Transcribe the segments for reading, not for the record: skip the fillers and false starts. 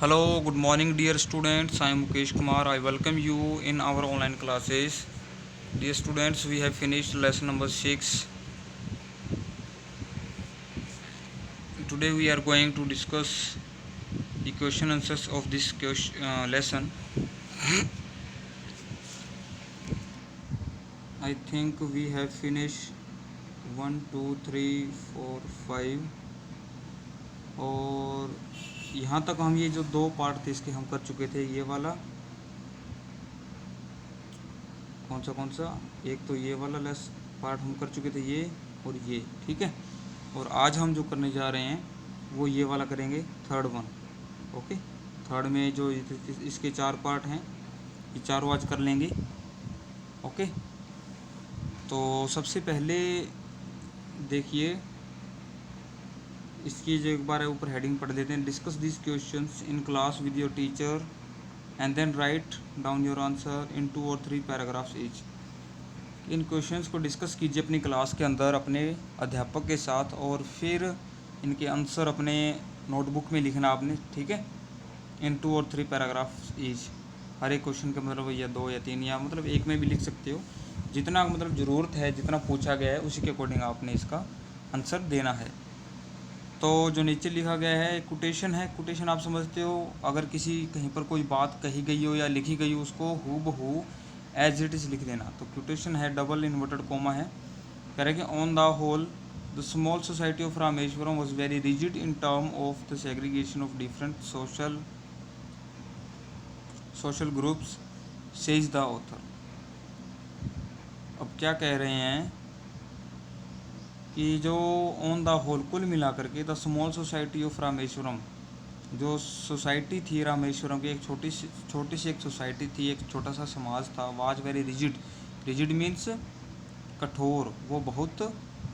Hello, good morning, dear students. I am Mukesh Kumar. I welcome you in our online classes. Dear students, we have finished lesson number 6. Today we are going to discuss the question answers of this lesson. I think we have finished 1, 2, 3, 4, 5 और यहाँ तक हम ये जो दो part थे इसके हम कर चुके थे। ये वाला कौन सा एक तो ये वाला पार्ट हम कर चुके थे, ये और ये, ठीक है। और आज हम जो करने जा रहे हैं वो ये वाला करेंगे, थर्ड वन। ओके, थर्ड में जो इसके 4 पार्ट हैं ये चारों आज कर लेंगे। ओके, तो सबसे पहले देखिए इसकी जो एक बार ऊपर हेडिंग पढ़ लेते हैं। Discuss this questions in class with your teacher and then write down your answer in 2 और 3 पैराग्राफ्स ईच। इन क्वेश्चंस को डिस्कस कीजिए अपनी क्लास के अंदर अपने अध्यापक के साथ और फिर इनके आंसर अपने नोटबुक में लिखना आपने, ठीक है, इन 2 और 3 पैराग्राफ्स ईच। हर एक क्वेश्चन का मतलब या 2 या 3 या मतलब एक में भी लिख सकते हो, जितना मतलब ज़रूरत है, जितना पूछा गया है उसी के अकॉर्डिंग आपने इसका आंसर देना है। तो जो नीचे लिखा गया है कोटेशन है, कोटेशन आप समझते हो, अगर किसी कहीं पर कोई बात कही गई हो या लिखी गई हो उसको हूबहू एज इट इज़ लिख देना। तो कोटेशन है, डबल इन्वर्टेड कोमा है, कह रहे कि on the whole the small society of Rameswaram was very rigid in term of the segregation of different social groups says the author. अब क्या कह रहे हैं कि जो ऑन द होल कुल मिलाकर के the small society of Rameswaram, जो सोसाइटी थी रामेश्वरम की, एक छोटी सी एक सोसाइटी थी, एक छोटा सा समाज था, was very rigid. Rigid means कठोर, वो बहुत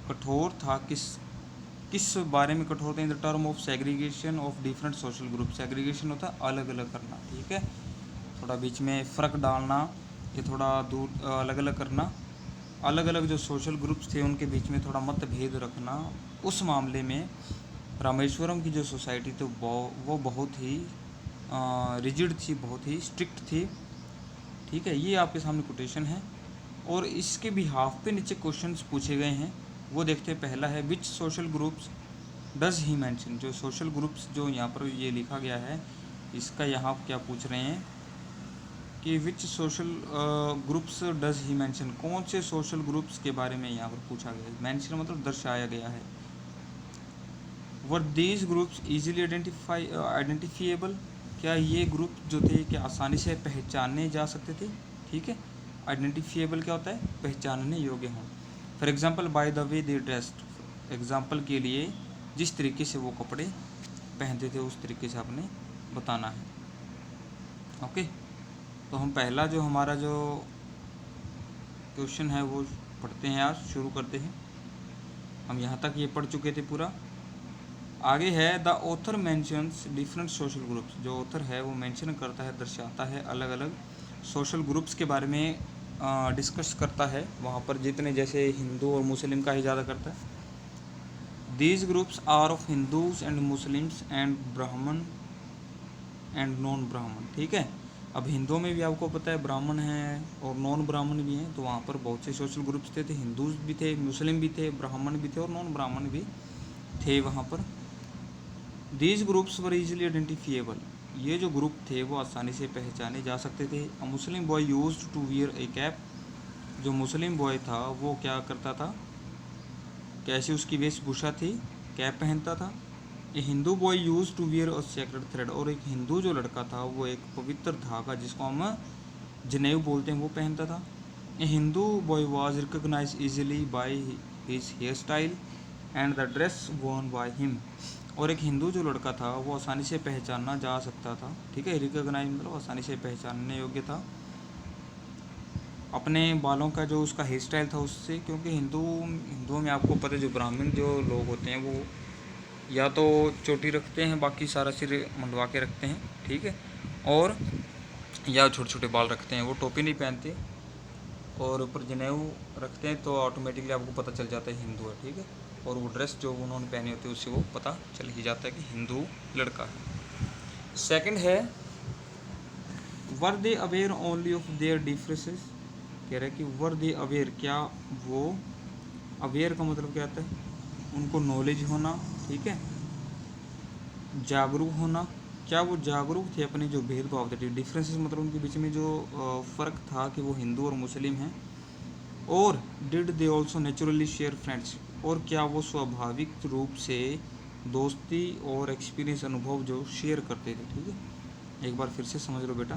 कठोर था। किस बारे में कठोर था? In the term of segregation of different social group. Segregation होता है अलग अलग करना, ठीक है, थोड़ा बीच में फ़र्क डालना, ये थोड़ा दूर अलग अलग करना, अलग अलग जो सोशल ग्रुप्स थे उनके बीच में थोड़ा मतभेद रखना। उस मामले में रामेश्वरम की जो सोसाइटी थी वो बहुत ही रिजिड थी, बहुत ही स्ट्रिक्ट थी, ठीक है। ये आपके सामने कोटेशन है और इसके बिहाफ पे नीचे क्वेश्चंस पूछे गए हैं, वो देखते हैं। पहला है which social groups does he mention. जो सोशल ग्रुप्स जो यहाँ पर ये लिखा गया है, इसका यहाँ क्या पूछ रहे हैं कि which social groups does he mention, कौन से सोशल ग्रुप्स के बारे में यहाँ पर पूछा गया है। मेंशन मतलब दर्शाया गया है। Were these groups easily identifiable, क्या ये ग्रुप जो थे क्या आसानी से पहचाने जा सकते थे, ठीक है। आइडेंटिफिएबल क्या होता है? पहचानने योग्य हों। For example by the way they dressed, example के लिए जिस तरीके से वो कपड़े पहनते थे उस तरीके से आपने बताना है। ओके, तो हम पहला जो हमारा जो क्वेश्चन है वो पढ़ते हैं, आज शुरू करते हैं। हम यहाँ तक ये पढ़ चुके थे पूरा। आगे है the author mentions different social groups. जो ऑथर है वो मेंशन करता है, दर्शाता है अलग अलग सोशल ग्रुप्स के बारे में डिस्कस करता है। वहाँ पर जितने जैसे हिंदू और मुस्लिम का ही ज़्यादा करता है। These groups are of Hindus and Muslims and Brahmin and non Brahmin, ठीक है। अब हिंदुओं में भी आपको पता है ब्राह्मण हैं और नॉन ब्राह्मण भी हैं, तो वहाँ पर बहुत से सोशल ग्रुप्स थे, हिंदूज भी थे, मुस्लिम भी थे, ब्राह्मण भी थे और नॉन ब्राह्मण भी थे वहाँ पर। These groups were easily identifiable, ये जो ग्रुप थे वो आसानी से पहचाने जा सकते थे। A Muslim boy used to wear a cap, जो मुस्लिम बॉय था वो क्या करता था, कैसी उसकी वेशभूषा थी, कैप पहनता था। A Hindu boy use to wear a sacred thread, और एक हिंदू जो लड़का था वो एक पवित्र धागा जिसको हम जनेऊ बोलते हैं वो पहनता था। A Hindu boy was recognise easily by his hair style and the dress worn by him, और एक हिंदू जो लड़का था वो आसानी से पहचाना जा सकता था, ठीक है। रिकॉग्नाइज मतलब आसानी से पहचानने योग्य था अपने बालों का जो उसका हेयर स्टाइल था उससे, क्योंकि हिंदुओं में आपको पता है जो ब्राह्मण जो लोग होते हैं वो या तो चोटी रखते हैं, बाकी सारा सिर मंडवा के रखते हैं, ठीक है, और या छोटे छोटे बाल रखते हैं, वो टोपी नहीं पहनते और ऊपर जनेऊ रखते हैं, तो ऑटोमेटिकली आपको पता चल जाता है हिंदू है, ठीक है। और वो ड्रेस जो उन्होंने पहनी होती है उससे वो पता चल ही जाता है कि हिंदू लड़का है। सेकंड है were they aware only of their differences. कह रहा है कि वर दे अवेयर, क्या वो, अवेयर का मतलब क्या आता है, उनको नॉलेज होना, ठीक है, जागरूक होना, क्या वो जागरूक थे अपने जो भेदभाव थे, डिफरेंसेस मतलब उनके बीच में जो फ़र्क था कि वो हिंदू और मुस्लिम हैं। और did they also naturally share friendship, और क्या वो स्वाभाविक रूप से दोस्ती और एक्सपीरियंस, अनुभव जो शेयर करते थे। ठीक है, एक बार फिर से समझ लो बेटा।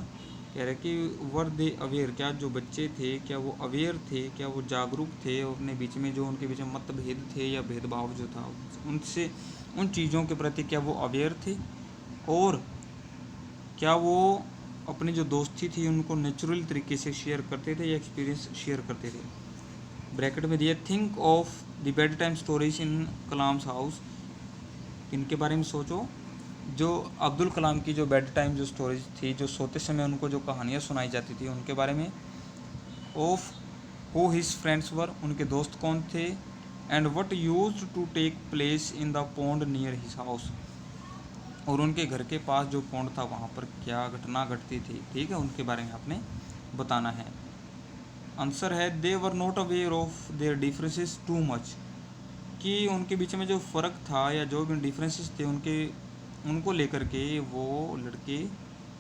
कह रहे कि वर दे अवेयर, क्या जो बच्चे थे क्या वो अवेयर थे, क्या वो जागरूक थे अपने बीच में जो उनके बीच में मतभेद थे या भेदभाव जो था उनसे, उन चीज़ों के प्रति क्या वो अवेयर थे, और क्या वो अपनी जो दोस्ती थी उनको नेचुरल तरीके से शेयर करते थे या एक्सपीरियंस शेयर करते थे। ब्रैकेट में दिया think of the bed time stories in Kalam's house, इनके बारे में सोचो, जो अब्दुल कलाम की जो बेड टाइम जो स्टोरीज थी, जो सोते समय उनको जो कहानियाँ सुनाई जाती थी उनके बारे में। Of who his friends were, उनके दोस्त कौन थे। And what used to take place in the pond near his house, और उनके घर के पास जो पॉन्ड था वहाँ पर क्या घटना घटती थी। ठीक है, उनके बारे में आपने बताना है। आंसर है they were not aware of their differences too much, कि उनके बीच में जो फ़र्क था या जो भी डिफरेंसेस थे उनको लेकर के वो लड़के,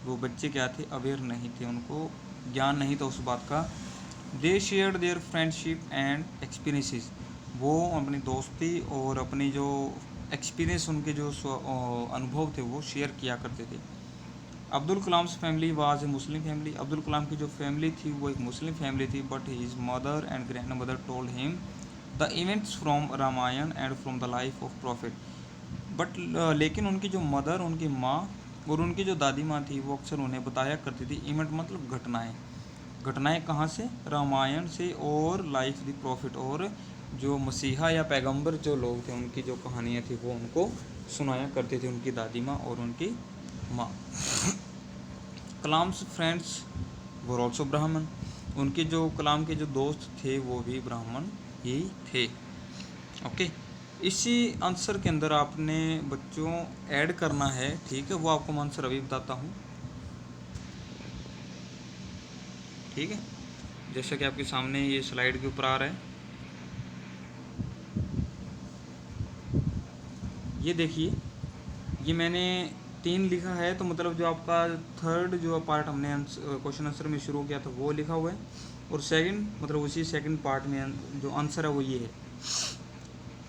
वो बच्चे क्या थे, अवेयर नहीं थे, उनको ज्ञान नहीं था उस बात का। They share their friendship and experiences, वो अपनी दोस्ती और अपनी जो एक्सपीरियंस, उनके जो अनुभव थे वो शेयर किया करते थे। Abdul Kalam's family was a Muslim family, Abdul Kalam की जो फैमिली थी वो एक मुस्लिम फैमिली थी। But his mother and grand mother told him the events from Ramayan and from the life of prophet. But लेकिन उनकी जो मदर, उनकी माँ और उनकी जो दादी माँ थी वो अक्सर उन्हें बताया करती थी, इवेंट मतलब घटनाएं, घटनाएं कहाँ से, रामायण से, और लाइफ द प्रॉफिट, और जो मसीहा या पैगंबर जो लोग थे उनकी जो कहानियाँ थी वो उनको सुनाया करती थी उनकी दादी माँ और उनकी माँ। कलाम्स फ्रेंड्स वर ऑल्सो ब्राह्मण, उनके जो कलाम के जो दोस्त थे वो भी ब्राह्मण ही थे। ओके, इसी आंसर के अंदर आपने बच्चों ऐड करना है। ठीक है, वो आपको मैं आंसर अभी बताता हूँ। ठीक है, जैसा कि आपके सामने ये स्लाइड के ऊपर आ रहा है, ये देखिए, ये मैंने 3 लिखा है, तो मतलब जो आपका थर्ड जो पार्ट हमने क्वेश्चन आंसर में शुरू किया था वो लिखा हुआ है, और सेकंड मतलब उसी सेकंड पार्ट में जो आंसर है वो ये है।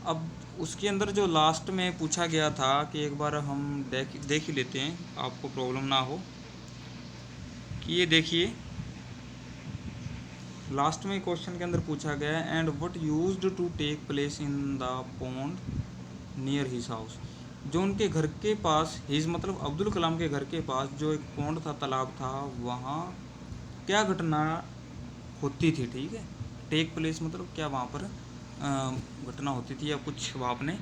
अब उसके अंदर जो लास्ट में पूछा गया था कि एक बार हम देख ही लेते हैं, आपको प्रॉब्लम ना हो, कि ये देखिए लास्ट में क्वेश्चन के अंदर पूछा गया है and what used to take place in the pond near his house, जो उनके घर के पास, हिज मतलब अब्दुल कलाम के घर के पास जो एक पॉन्ड था, तालाब था, वहाँ क्या घटना होती थी। ठीक है, टेक प्लेस मतलब क्या वहाँ पर घटना होती थी या कुछ आपने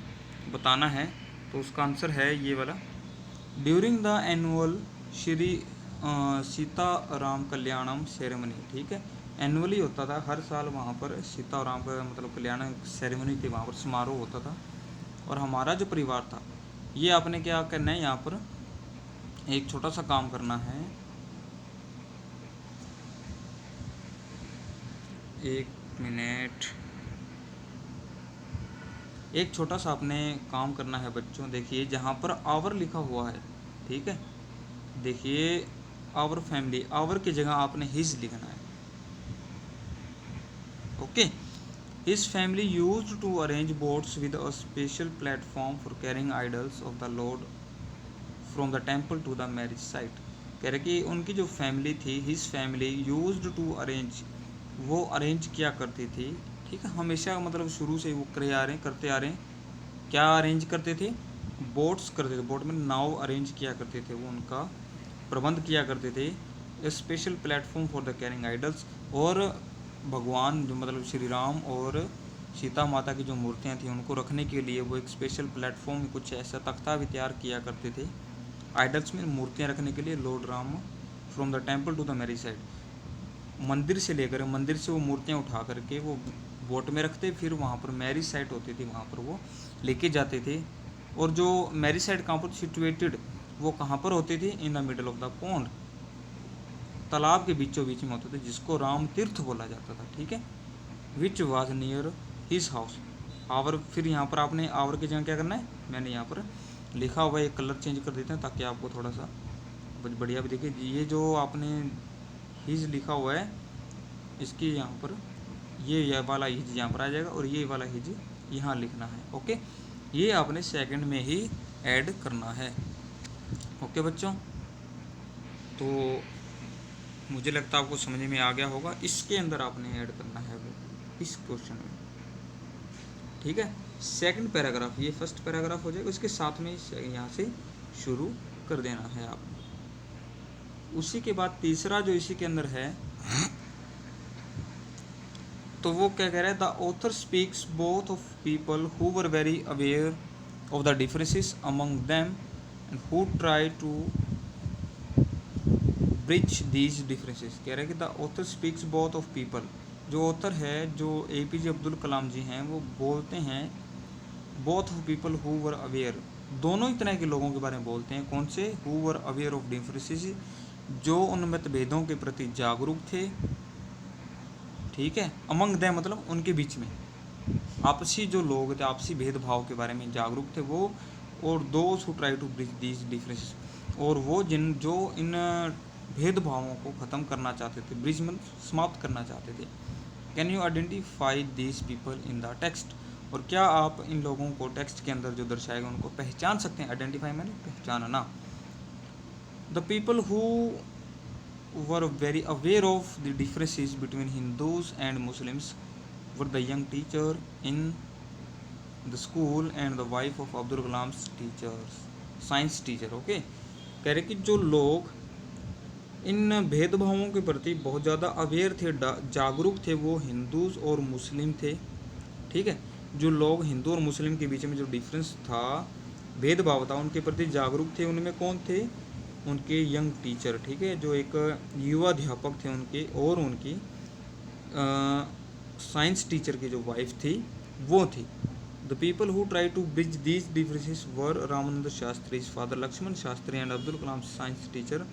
बताना है, तो उसका आंसर है ये वाला। During the annual Shri Sita Ram Kalyanam ceremony. ठीक है, एनुअली होता था, हर साल वहाँ पर सीता और राम का मतलब कल्याण सेरेमनी थी, वहाँ पर समारोह होता था। और हमारा जो परिवार था, ये आपने क्या करना है, यहाँ पर एक छोटा सा काम करना है, एक मिनट, एक छोटा सा आपने काम करना है बच्चों। देखिए जहाँ पर आवर लिखा हुआ है, ठीक है, देखिए आवर फैमिली, आवर की जगह आपने हिज लिखना है। Okay, his family used to arrange boats with a special platform for carrying idols of the lord from the temple to the marriage site. कह रहे कि उनकी जो फैमिली थी, his family used to arrange, वो arrange किया करती थी। ठीक है, हमेशा मतलब शुरू से वो करते आ रहे हैं, क्या अरेंज करते थे, बोट्स करते थे, बोट में नाव अरेंज किया करते थे, वो उनका प्रबंध किया करते थे। Special platform for the carrying idols, और भगवान जो मतलब श्री राम और सीता माता की जो मूर्तियाँ थी उनको रखने के लिए वो एक स्पेशल प्लेटफॉर्म, कुछ ऐसा तख्ता भी तैयार किया करते थे आइडल्स में मूर्तियाँ रखने के लिए। Lord Ram from the temple to the marriage site, मंदिर से लेकर, मंदिर से वो मूर्तियाँ उठा करके वो बोट में रखते, फिर वहाँ पर मैरिज साइट होती थी, वहाँ पर वो लेके जाते थे। और जो मैरिज साइट कहाँ पर सिचुएटेड, वो कहाँ पर होती थी? In the middle of the pond, तालाब के बीचों बीच में होते थे, जिसको राम तीर्थ बोला जाता था, ठीक है। Which was near his house. Our, फिर यहाँ पर आपने आवर की जगह क्या करना है, मैंने यहाँ पर लिखा हुआ है, एक कलर चेंज कर देते हैं ताकि आपको थोड़ा सा बढ़िया भी दिखे। ये जो आपने हिज लिखा हुआ है, इसकी यहाँ पर ये वाला हिज यहाँ पर आ जाएगा और ये वाला हिज यहाँ लिखना है, ओके। ये आपने सेकंड में ही ऐड करना है, ओके बच्चों। तो मुझे लगता है आपको समझ में आ गया होगा। इसके अंदर आपने ऐड करना है वो, इस क्वेश्चन में, ठीक है। सेकंड पैराग्राफ, ये फर्स्ट पैराग्राफ हो जाएगा, उसके साथ में यहाँ से शुरू कर देना है आप। उसी के बाद तीसरा जो इसी के अंदर है, तो वो क्या कह रहा है, the author speaks both of people who were very aware of the differences among them and who try to bridge these differences. कह रहे हैं कि the author speaks both of people, जो ऑथर है, जो APJ अब्दुल कलाम जी हैं, वो बोलते हैं both of people who were aware, दोनों ही तरह के लोगों के बारे में बोलते हैं। कौन से? Who were aware of differences, जो उन मतभेदों के प्रति जागरूक थे, ठीक है। अमंग दैम मतलब उनके बीच में, आपसी जो लोग थे, आपसी भेदभाव के बारे में जागरूक थे वो, और those who try to bridge these differences, और वो जो इन भेदभावों को ख़त्म करना चाहते थे, ब्रिज में समाप्त करना चाहते थे। Can you identify these people in the text, और क्या आप इन लोगों को टेक्स्ट के अंदर जो दर्शाएगा उनको पहचान सकते हैं? आइडेंटिफाई मैंने पहचानना। The people who were very aware of the differences between Hindus and Muslims were the young teacher in the school and the wife of Abdul Kalam's teachers, science teacher, okay। कह रहे कि जो लोग इन भेदभावों के प्रति बहुत ज़्यादा अवेयर थे, जागरूक थे, वो हिंदूज और मुस्लिम थे, ठीक है। जो लोग हिंदू और मुस्लिम के बीच में जो डिफरेंस था, भेदभाव था, उनके प्रति जागरूक थे, उनमें कौन थे? उनके यंग टीचर, ठीक है, जो एक युवा अध्यापक थे उनके, और उनकी साइंस टीचर की जो वाइफ थी वो थी। The people who try to bridge these differences were Ramanand Shastri, father Lakshman Shastri and Abdul Kalam science teacher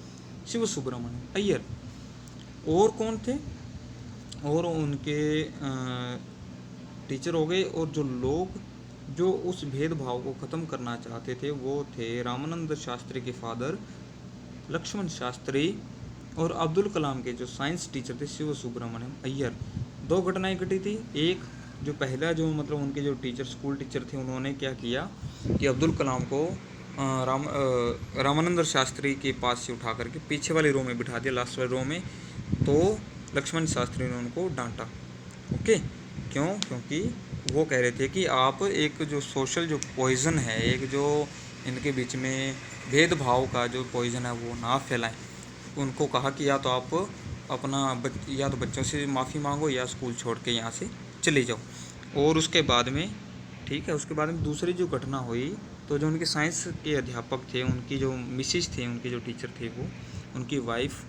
Shiv Subramaniam Iyer. और कौन थे? और उनके टीचर हो गए, और जो लोग जो उस भेदभाव को ख़त्म करना चाहते थे वो थे रामानंद शास्त्री के फादर लक्ष्मण शास्त्री, और अब्दुल कलाम के जो साइंस टीचर थे शिव सुब्रमण्यम अय्यर। दो घटनाएं घटी थी। एक, जो पहला जो मतलब उनके जो टीचर, स्कूल टीचर थे, उन्होंने क्या किया कि अब्दुल कलाम को रामानंद शास्त्री के पास से उठा करके पीछे वाली रो में बिठा दिया, लास्ट वाली रो में। तो लक्ष्मण शास्त्री ने उनको डांटा, ओके। क्यों? क्योंकि वो कह रहे थे कि आप एक जो सोशल जो पॉइज़न है, एक जो इनके बीच में भेदभाव का जो पॉइज़न है वो ना फैलाएं। उनको कहा कि या तो आप अपना या तो बच्चों से माफ़ी मांगो या स्कूल छोड़ के यहाँ से चले जाओ। और उसके बाद में, ठीक है, उसके बाद में दूसरी जो घटना हुई, तो जो उनके साइंस के अध्यापक थे, उनकी जो मिसिज थे, उनके जो टीचर थे, वो उनकी वाइफ,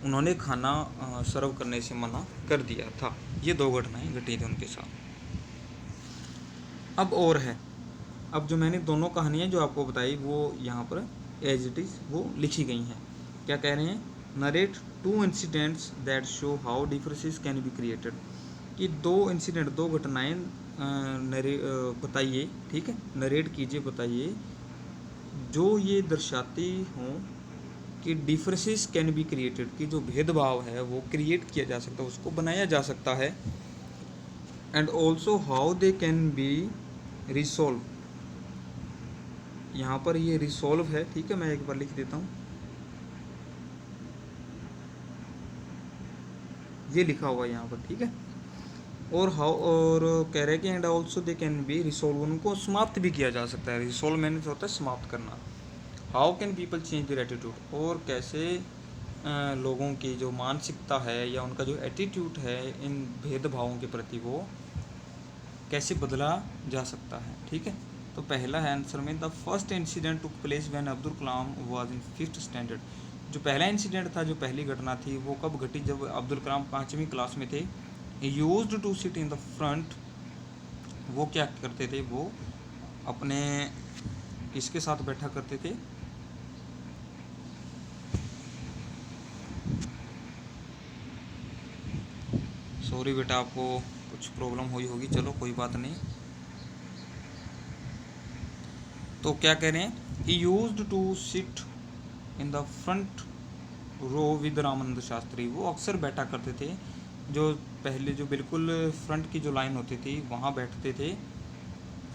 उन्होंने खाना सर्व करने से मना कर दिया था। ये दो घटनाएं घटी थी उनके साथ। अब और है, अब जो मैंने दोनों कहानियाँ जो आपको बताई वो यहाँ पर एज इट इज़ वो लिखी गई हैं। क्या कह रहे हैं? Narrate 2 incidents that show how differences can be created, कि 2 इंसिडेंट, 2 घटनाएँ बताइए, ठीक है, नरेट कीजिए, बताइए, जो ये दर्शाती हों कि डिफरेंसेस कैन बी क्रिएटेड, कि जो भेदभाव है वो क्रिएट किया जा सकता है, उसको बनाया जा सकता है। And also how they can be resolve, यहाँ पर ये रिसॉल्व है, ठीक है, मैं एक बार लिख देता हूँ, ये लिखा हुआ है यहाँ पर, ठीक है। और हाउ, और कह रहे हैं कि and also they can be resolve, उनको समाप्त भी किया जा सकता है। रिसॉल्व मैंने होता है समाप्त करना। How can people change their attitude, और कैसे लोगों की जो मानसिकता है या उनका जो एटीट्यूड है इन भेदभावों के प्रति, वो कैसे बदला जा सकता है, ठीक है। तो पहला है आंसर में, the first incident took place when Abdul Kalam was in 5th standard. जो पहला इंसिडेंट था, जो पहली घटना थी, वो कब घटी? जब अब्दुल कलाम 5वीं क्लास में थे। Used to sit in the front, वो क्या करते थे? वो अपने किसके साथ बैठा करते थे? सॉरी बेटा, आपको कुछ प्रॉब्लम हुई होगी, चलो कोई बात नहीं। तो क्या कह रहे हैं, he used to sit in the front row with Ramanand Shastri. वो अक्सर बैठा करते थे, जो पहले जो बिल्कुल फ्रंट की जो लाइन होती थी वहाँ बैठते थे।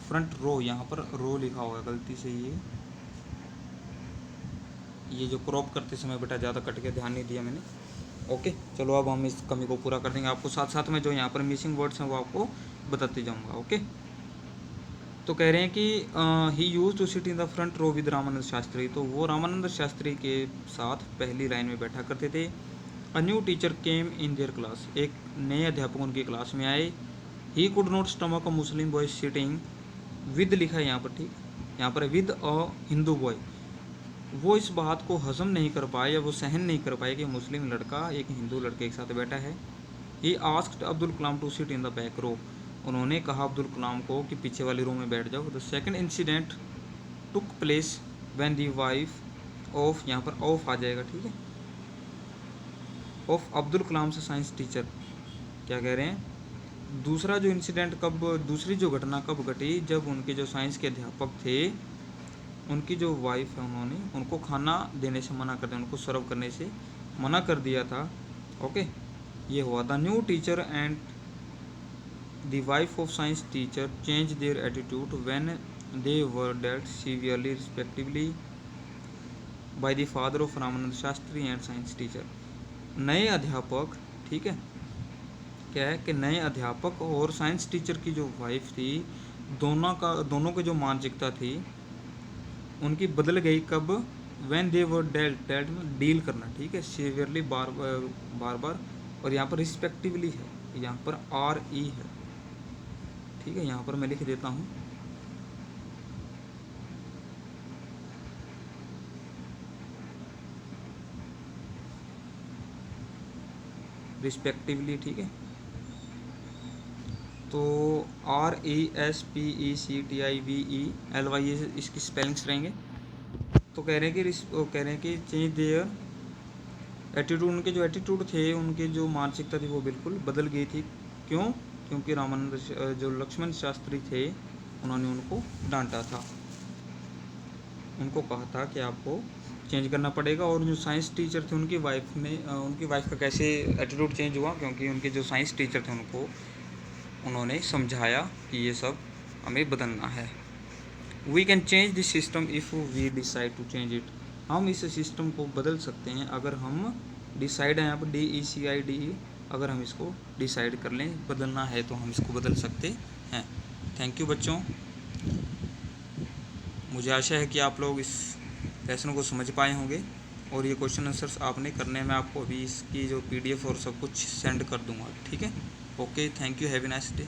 फ्रंट रो, यहाँ पर रो लिखा हुआ है गलती से, ये जो क्रॉप करते समय बेटा ज़्यादा कट के ध्यान नहीं दिया मैंने। ओके, चलो अब हम इस कमी को पूरा कर देंगे। आपको साथ साथ में जो यहाँ पर मिसिंग वर्ड्स हैं वो आपको बताते जाऊँगा। ओके, तो कह रहे हैं कि he use to sit in the front row with Ramanand Shastri. तो वो रामानंद शास्त्री के साथ पहली लाइन में बैठा करते थे। A new teacher came in their class. एक नए अध्यापक उनकी क्लास में आए। He could not stomach a Muslim boy sitting with लिखा है यहाँ पर, ठीक, यहाँ पर विद अ हिंदू बॉय। वो इस बात को हजम नहीं कर पाए या वो सहन नहीं कर पाए कि मुस्लिम लड़का एक हिंदू लड़के के साथ बैठा है। He asked Abdul Kalam to sit in the back row. उन्होंने कहा अब्दुल कलाम को कि पीछे वाली रो में बैठ जाओ। The second incident took place when the wife of, यहाँ पर ऑफ आ जाएगा, ठीक है, ऑफ अब्दुल कलाम से साइंस टीचर। क्या कह रहे हैं, दूसरा जो इंसिडेंट कब, दूसरी जो घटना कब घटी, जब उनके जो साइंस के अध्यापक थे उनकी जो वाइफ है उन्होंने उनको खाना देने से मना कर दिया, उनको सर्व करने से मना कर दिया था। ओके, ये हुआ। The new teacher and the wife of science teacher change their attitude when they were dealt severely respectively by the father of Ramanand Shastri and science teacher. नए अध्यापक, ठीक है, क्या है कि नए अध्यापक और साइंस टीचर की जो वाइफ थी, दोनों की जो मानसिकता थी उनकी बदल गई कब, when they were dealt, dealt में डील करना, ठीक है, सीवियरली बार बार, और यहाँ पर रिस्पेक्टिवली है, यहाँ पर आर ई है, ठीक है, यहाँ पर मैं लिख देता हूँ रिस्पेक्टिवली, ठीक है। तो RESPECTIVELY ये इसकी स्पेलिंग्स रहेंगे। तो कह रहे हैं कि चेंज देयर एटीट्यूड, उनके जो एटीट्यूड थे, उनके जो मानसिकता थी वो बिल्कुल बदल गई थी। क्यों, क्योंकि रामानंद जो लक्ष्मण शास्त्री थे उन्होंने उनको डांटा था, उनको कहा था कि आपको चेंज करना पड़ेगा। और जो साइंस टीचर थे उनकी वाइफ का कैसे एटीट्यूड चेंज हुआ, क्योंकि उनके जो साइंस टीचर थे उन्होंने समझाया कि ये सब हमें बदलना है। We can change this system if we decide to change it. हम इस सिस्टम को बदल सकते हैं अगर हम डिसाइड है, यहाँ पर DECIDE, अगर हम इसको डिसाइड कर लें बदलना है तो हम इसको बदल सकते हैं। थैंक यू बच्चों, मुझे आशा है कि आप लोग इस लेसन को समझ पाए होंगे और ये क्वेश्चन आंसर्स आपने करने में आपको अभी इसकी जो PDF और सब कुछ सेंड कर दूंगा, ठीक है। Okay, thank you, have a nice day.